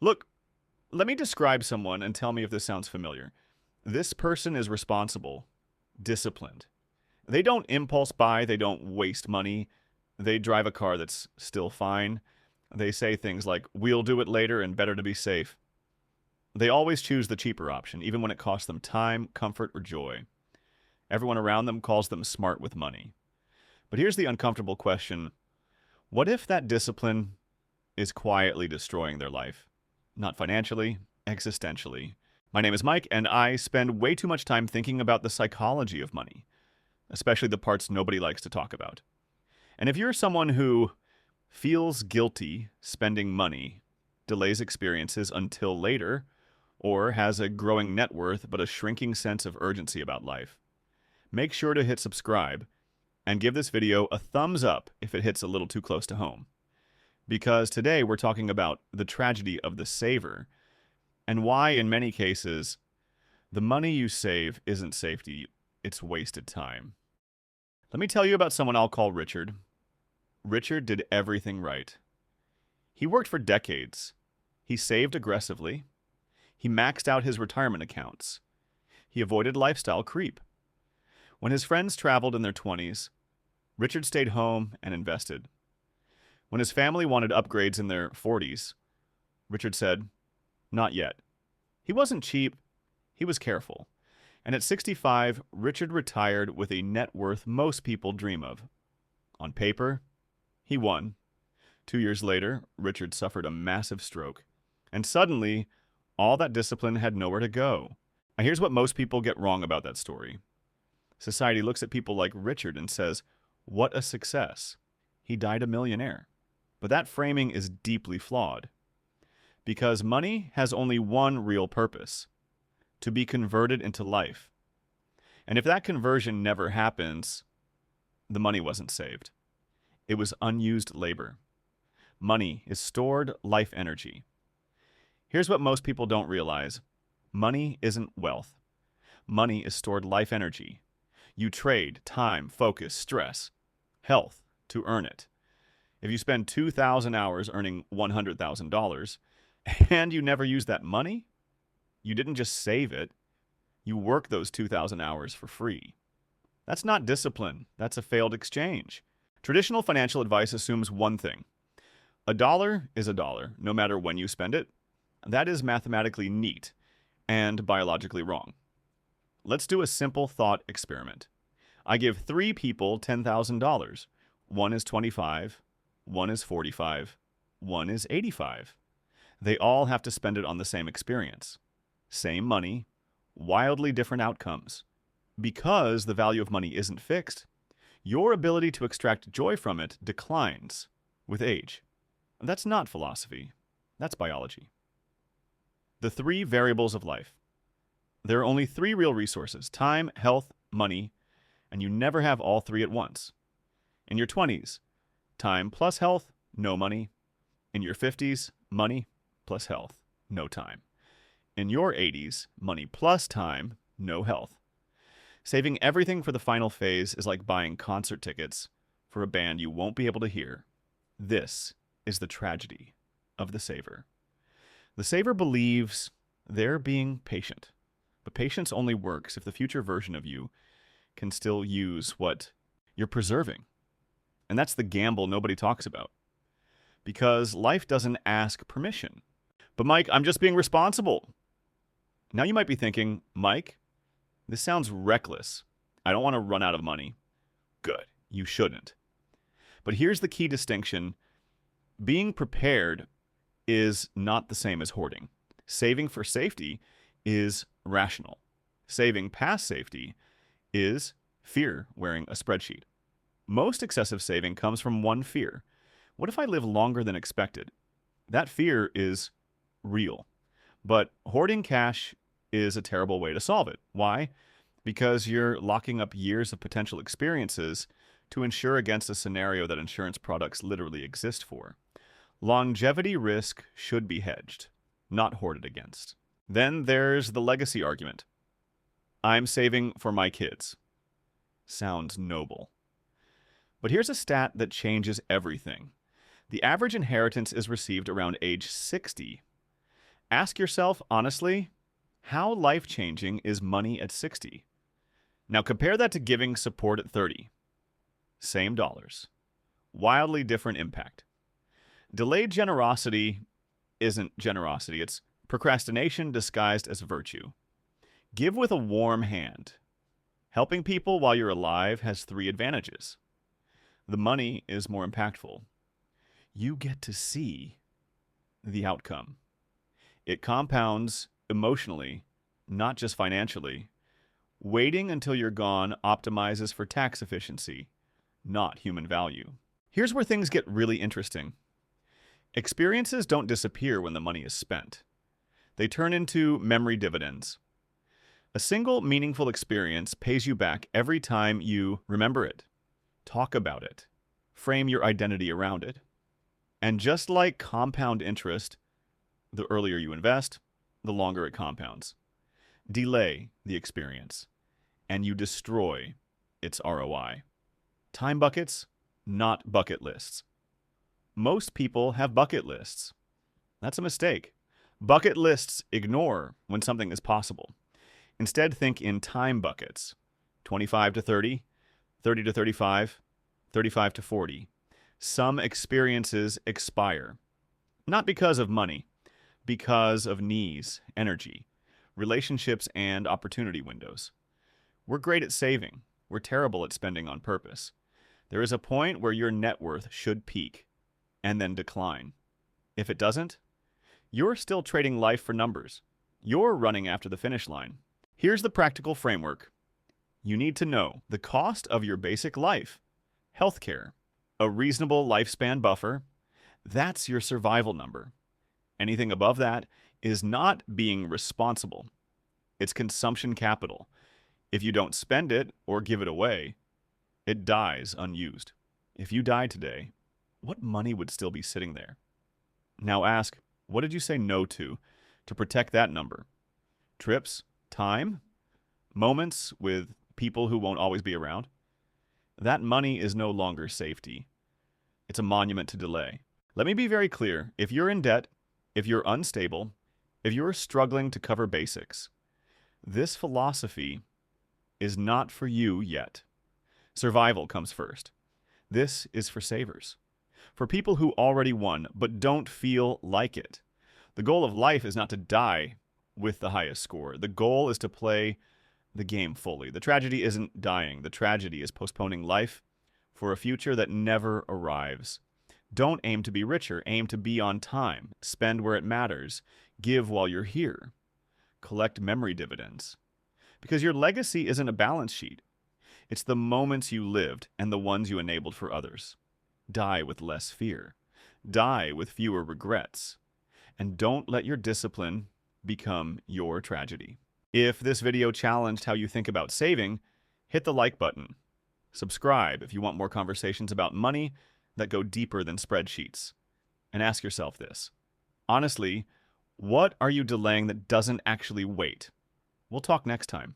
Look, let me describe someone and tell me if this sounds familiar. This person is responsible, disciplined. They don't impulse buy, they don't waste money. They drive a car that's still fine. They say things like, we'll do it later and better to be safe. They always choose the cheaper option, even when it costs them time, comfort, or joy. Everyone around them calls them smart with money. But here's the uncomfortable question. What if that discipline is quietly destroying their life? Not financially, existentially. My name is Mike, and I spend way too much time thinking about the psychology of money, especially the parts nobody likes to talk about. And if you're someone who feels guilty spending money, delays experiences until later, or has a growing net worth but a shrinking sense of urgency about life, make sure to hit subscribe and give this video a thumbs up if it hits a little too close to home. Because today we're talking about the tragedy of the saver and why, in many cases, the money you save isn't safety, it's wasted time. Let me tell you about someone I'll call Richard. Richard did everything right. He worked for decades. He saved aggressively. He maxed out his retirement accounts. He avoided lifestyle creep. When his friends traveled in their 20s, Richard stayed home and invested. When his family wanted upgrades in their 40s, Richard said, not yet. He wasn't cheap, he was careful. And at 65, Richard retired with a net worth most people dream of. On paper, he won. 2 years later, Richard suffered a massive stroke. And suddenly, all that discipline had nowhere to go. Now, here's what most people get wrong about that story. Society looks at people like Richard and says, what a success. He died a millionaire. But that framing is deeply flawed. Because money has only one real purpose: to be converted into life. And if that conversion never happens, the money wasn't saved. It was unused labor. Money is stored life energy. Here's what most people don't realize. Money isn't wealth. Money is stored life energy. You trade time, focus, stress, health to earn it. If you spend 2,000 hours earning $100,000 and you never use that money, you didn't just save it, you work those 2,000 hours for free. That's not discipline. That's a failed exchange. Traditional financial advice assumes one thing. A dollar is a dollar, no matter when you spend it. That is mathematically neat and biologically wrong. Let's do a simple thought experiment. I give 3 people $10,000. One is 25, one is 45, one is 85. They all have to spend it on the same experience. Same money, wildly different outcomes. Because the value of money isn't fixed, your ability to extract joy from it declines with age. That's not philosophy. That's biology. The 3 variables of life. There are only 3 real resources: time, health, money, and you never have all 3 at once. In your 20s, time plus health, no money. In your 50s, money plus health, no time. In your 80s, money plus time, no health. Saving everything for the final phase is like buying concert tickets for a band you won't be able to hear. This is the tragedy of the saver. The saver believes they're being patient, but patience only works if the future version of you can still use what you're preserving. And that's the gamble nobody talks about. Because life doesn't ask permission. But Mike, I'm just being responsible. Now you might be thinking, Mike, this sounds reckless. I don't want to run out of money. Good, you shouldn't. But here's the key distinction. Being prepared is not the same as hoarding. Saving for safety is rational. Saving past safety is fear wearing a spreadsheet. Most excessive saving comes from one fear. What if I live longer than expected? That fear is real. But hoarding cash is a terrible way to solve it. Why? Because you're locking up years of potential experiences to insure against a scenario that insurance products literally exist for. Longevity risk should be hedged, not hoarded against. Then there's the legacy argument. I'm saving for my kids. Sounds noble. But here's a stat that changes everything. The average inheritance is received around age 60. Ask yourself, honestly, how life-changing is money at 60? Now compare that to giving support at 30. Same dollars. Wildly different impact. Delayed generosity isn't generosity. It's procrastination disguised as virtue. Give with a warm hand. Helping people while you're alive has 3 advantages. The money is more impactful. You get to see the outcome. It compounds emotionally, not just financially. Waiting until you're gone optimizes for tax efficiency, not human value. Here's where things get really interesting. Experiences don't disappear when the money is spent. They turn into memory dividends. A single meaningful experience pays you back every time you remember it, talk about it, frame your identity around it. And just like compound interest, the earlier you invest, the longer it compounds. Delay the experience, and you destroy its ROI. Time buckets, not bucket lists. Most people have bucket lists. That's a mistake. Bucket lists ignore when something is possible. Instead, think in time buckets. 25 to 30, 30 to 35, 35 to 40. Some experiences expire. Not because of money, because of needs, energy, relationships, and opportunity windows. We're great at saving. We're terrible at spending on purpose. There is a point where your net worth should peak and then decline. If it doesn't, you're still trading life for numbers. You're running after the finish line. Here's the practical framework. You need to know the cost of your basic life, healthcare, a reasonable lifespan buffer. That's your survival number. Anything above that is not being responsible. It's consumption capital. If you don't spend it or give it away, it dies unused. If you died today, what money would still be sitting there? Now ask, what did you say no to protect that number? Trips? Time? Moments with people who won't always be around? That money is no longer safety. It's a monument to delay. Let me be very clear. If you're in debt, if you're unstable, if you're struggling to cover basics, this philosophy is not for you yet. Survival comes first. This is for savers. For people who already won but don't feel like it. The goal of life is not to die with the highest score. The goal is to play the game fully. The tragedy isn't dying. The tragedy is postponing life for a future that never arrives. Don't aim to be richer. Aim to be on time. Spend where it matters. Give while you're here. Collect memory dividends. Because your legacy isn't a balance sheet. It's the moments you lived and the ones you enabled for others. Die with less fear. Die with fewer regrets. And don't let your discipline become your tragedy. If this video challenged how you think about saving, hit the like button. Subscribe if you want more conversations about money that go deeper than spreadsheets. And ask yourself this. Honestly, what are you delaying that doesn't actually wait? We'll talk next time.